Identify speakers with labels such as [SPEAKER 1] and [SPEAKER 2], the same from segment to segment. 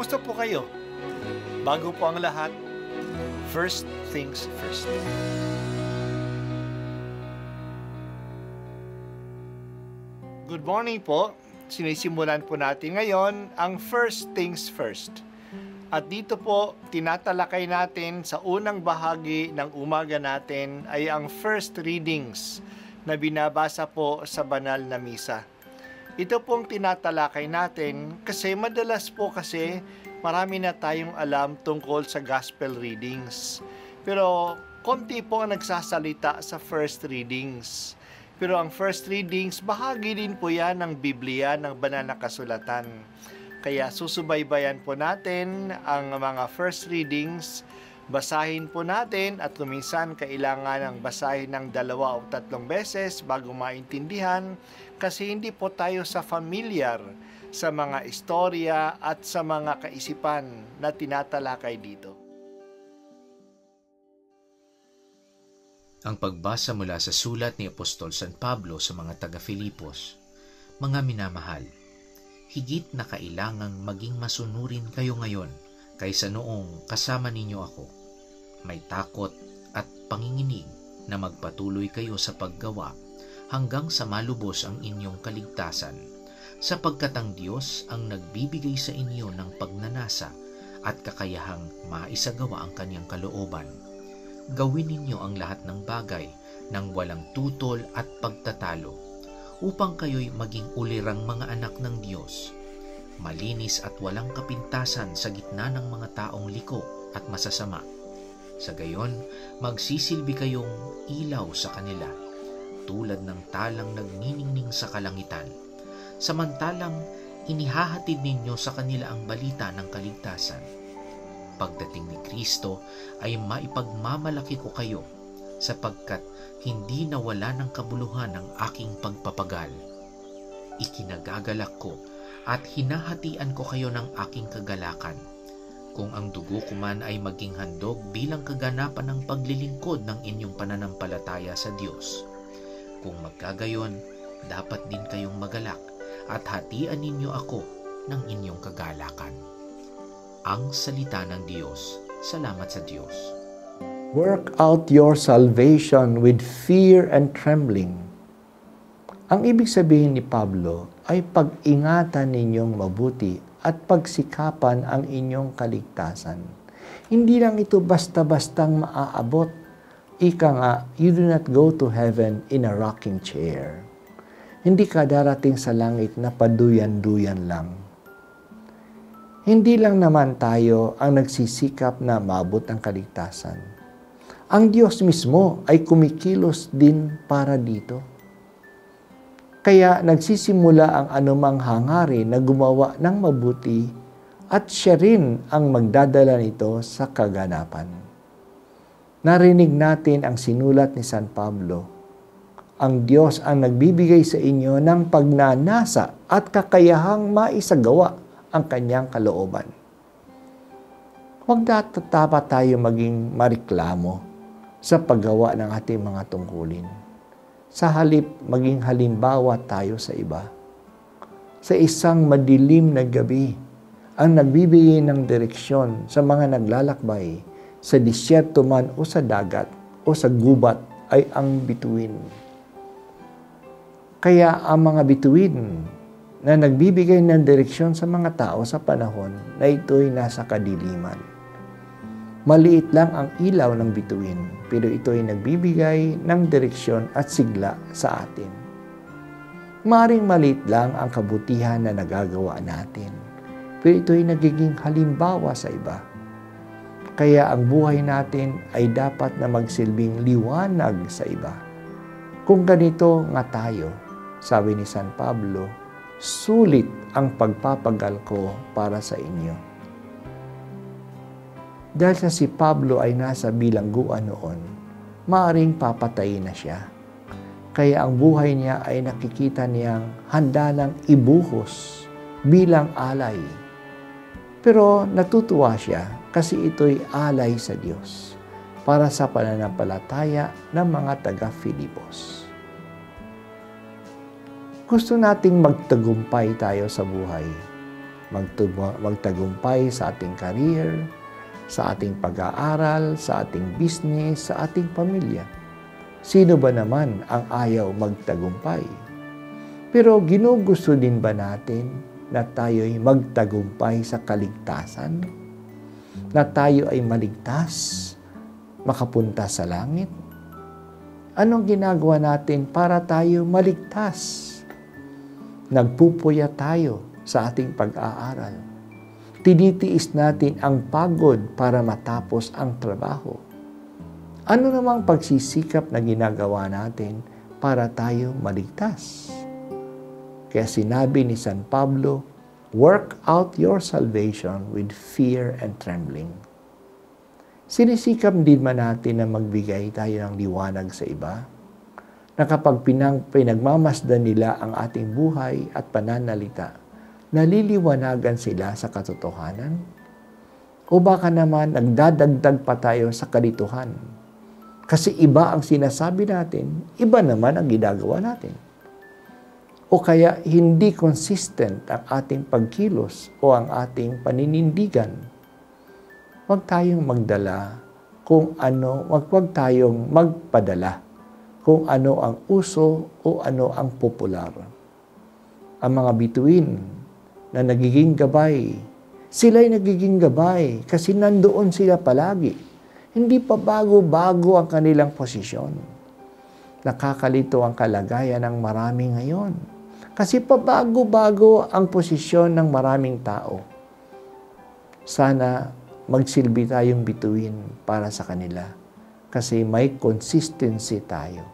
[SPEAKER 1] Kumusta po kayo? Bago po ang lahat, first things first. Good morning po. Sinisimulan po natin ngayon ang first things first. At dito po, tinatalakay natin sa unang bahagi ng umaga natin ay ang first readings na binabasa po sa banal na misa. Ito pong tinatalakay natin kasi madalas po kasi marami na tayong alam tungkol sa gospel readings. Pero konti po ang nagsasalita sa first readings. Pero ang first readings, bahagi din po yan ng Biblia, ng banal na kasulatan. Kaya susubaybayan po natin ang mga first readings, basahin po natin at kuminsan kailangan ng basahin ng 2 o 3 beses bago maintindihan kasi hindi po tayo familiar sa mga istorya at sa mga kaisipan na tinatalakay dito.
[SPEAKER 2] Ang pagbasa mula sa sulat ni Apostol San Pablo sa mga taga-Filipos. Mga minamahal, higit na kailangang maging masunurin kayo ngayon kaysa noong kasama ninyo ako. May takot at panginginig na magpatuloy kayo sa paggawa hanggang sa malubos ang inyong kaligtasan, sapagkat ang Diyos ang nagbibigay sa inyo ng pagnanasa at kakayahang maisagawa ang kanyang kalooban. Gawin ninyo ang lahat ng bagay ng walang tutol at pagtatalo, upang kayo'y maging ulirang mga anak ng Diyos, malinis at walang kapintasan sa gitna ng mga taong liko at masasama. Sa gayon, magsisilbi kayong ilaw sa kanila, tulad ng talang nagniningning sa kalangitan, samantalang inihahatid ninyo sa kanila ang balita ng kaligtasan. Pagdating ni Kristo ay maipagmamalaki ko kayo, sapagkat hindi nawala ng kabuluhan ang aking pagpapagal. Ikinagagalak ko at hinahatian ko kayo ng aking kagalakan, kung ang dugo ko man ay maging handog bilang kaganapan ng paglilingkod ng inyong pananampalataya sa Diyos. Kung magkagayon, dapat din kayong magalak at hatian ninyo ako ng inyong kagalakan. Ang salita ng Diyos. Salamat sa Diyos.
[SPEAKER 3] Work out your salvation with fear and trembling. Ang ibig sabihin ni Pablo ay pag-ingatan ninyong mabuti at pagsikapan ang inyong kaligtasan. Hindi lang ito basta-bastang maaabot. Ika nga, you do not go to heaven in a rocking chair. Hindi ka darating sa langit na paduyan-duyan lang. Hindi lang naman tayo ang nagsisikap na maabot ang kaligtasan. Ang Diyos mismo ay kumikilos din para dito. Kaya nagsisimula ang anumang hangarin na gumawa ng mabuti at siya rin ang magdadala nito sa kaganapan. Narinig natin ang sinulat ni San Pablo. Ang Diyos ang nagbibigay sa inyo ng pagnanasa at kakayahang maisagawa ang kanyang kalooban. Huwag dapat tayo maging mareklamo sa paggawa ng ating mga tungkulin. Sa halip, maging halimbawa tayo sa iba. Sa isang madilim na gabi, ang nagbibigay ng direksyon sa mga naglalakbay, sa disyerto man o sa dagat o sa gubat ay ang bituin. Kaya ang mga bituin na nagbibigay ng direksyon sa mga tao sa panahon na ito'y nasa kadiliman. Maliit lang ang ilaw ng bituin, pero ito'y nagbibigay ng direksyon at sigla sa atin. Maring maliit lang ang kabutihan na nagagawa natin, pero ito'y nagiging halimbawa sa iba. Kaya ang buhay natin ay dapat na magsilbing liwanag sa iba. Kung ganito nga tayo, sabi ni San Pablo, sulit ang pagpapagal ko para sa inyo. Dahil sa si Pablo ay nasa bilangguan noon, maaring papatayin na siya. Kaya ang buhay niya ay nakikita niyang handa lang ibuhos bilang alay. Pero natutuwa siya kasi ito'y alay sa Diyos para sa pananampalataya ng mga taga-Filipos. Gusto nating magtagumpay tayo sa buhay. magtagumpay sa ating career, sa ating pag-aaral, sa ating business, sa ating pamilya. Sino ba naman ang ayaw magtagumpay? Pero ginugusto din ba natin na tayo'y magtagumpay sa kaligtasan? Na tayo ay maligtas, makapunta sa langit? Anong ginagawa natin para tayo maligtas? Nagpupuya tayo sa ating pag-aaral. Tinitiis natin ang pagod para matapos ang trabaho. Ano namang pagsisikap na ginagawa natin para tayo maligtas? Kaya sinabi ni San Pablo, work out your salvation with fear and trembling. Sinisikap din ba natin na magbigay tayo ng liwanag sa iba? Na kapag pinagmamasdan nila ang ating buhay at pananalita, naliliwanagan sila sa katotohanan? O baka naman nagdadagdag pa tayo sa kalituhan? Kasi iba ang sinasabi natin, iba naman ang ginagawa natin. O kaya hindi consistent ang ating pagkilos o ang ating paninindigan. Huwag tayong magdala kung ano, huwag tayong magpadala kung ano ang uso o ano ang popular. Ang mga bituin na nagiging gabay, sila'y nagiging gabay kasi nandoon sila palagi. Hindi pa bago-bago ang kanilang posisyon. Nakakalito ang kalagayan ng marami ngayon. Kasi pabago-bago ang posisyon ng maraming tao. Sana magsilbi tayong bituin para sa kanila kasi may consistency tayo.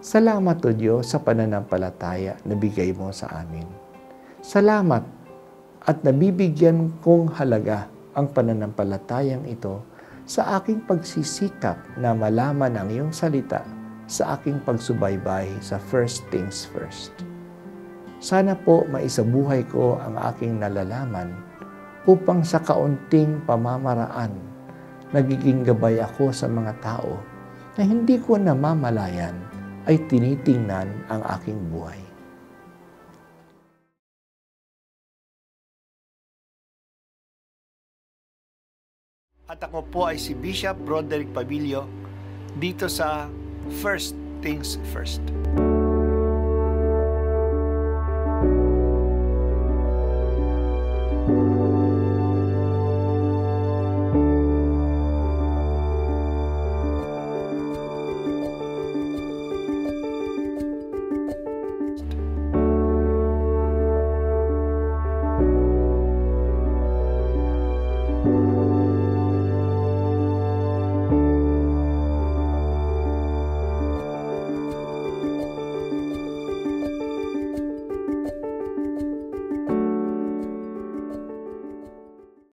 [SPEAKER 3] Salamat o Diyos sa pananampalataya na bigay mo sa amin. Salamat at nabibigyan kong halaga ang pananampalatayang ito sa aking pagsisikap na malaman ang iyong salita sa aking pagsubaybay sa first things first. Sana po maisabuhay ko ang aking nalalaman upang sa kaunting pamamaraan nagiging gabay ako sa mga tao na hindi ko namamalayan ay tinitingnan ang aking buhay.
[SPEAKER 1] At ako po ay si Bishop Broderick Pabilio dito sa First Things First.